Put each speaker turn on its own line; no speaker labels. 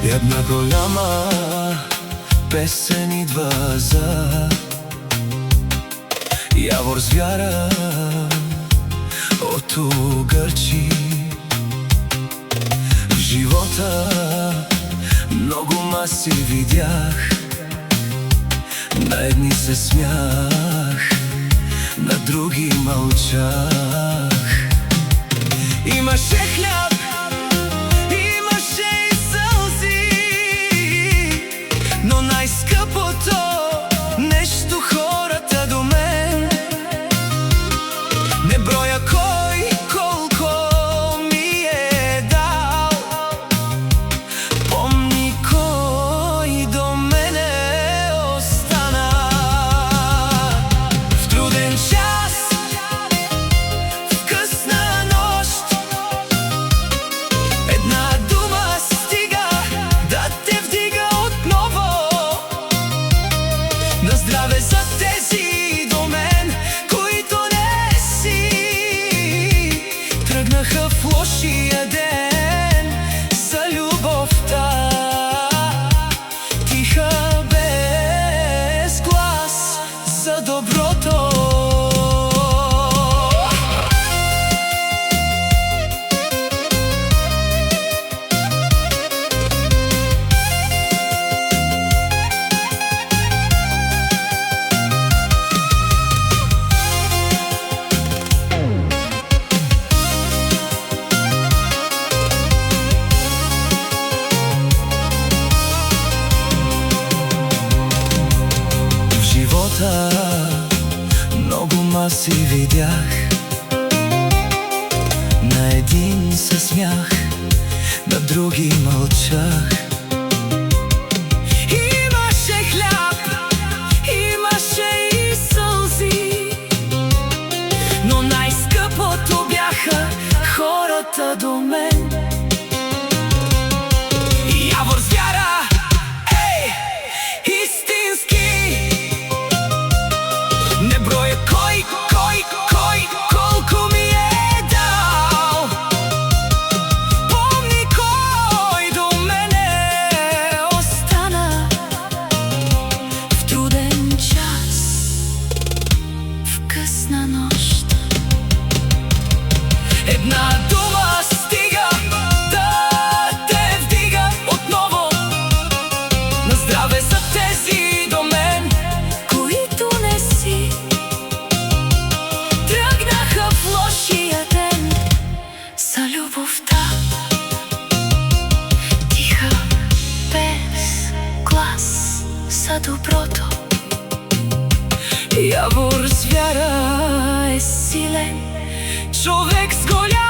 Една голяма песен идва за Явор с вяра от Угърчи. В живота много маси видях, на едни се смях, на други мълчах. Имаше хляб, имаше и сълзи, но най-скъпото нещо хората до мен не броя кой колко ми е дал. Помни кой до мене остана. В труден час, в късна нощ, една дума стига да те вдига отново. На здраве за тези до мен, които не си тръгнаха в лошия ден за любовта. Тиха без глас за доброто. Много маси видях, на един се смях, на други мълчах. Имаше хляб, имаше и сълзи, но най-скъпото бяха хората до мен. Явор с вяра, не броя кой колко ми е дал. Помни кой до мене остана. В труден час, в късна нощ, една дума стига да те вдига отново. На здраве за тези до мен, които не си тръгнаха в лошия ден за любовта. Тиха без глас за доброто. Явор с вяра е силен, човек с голям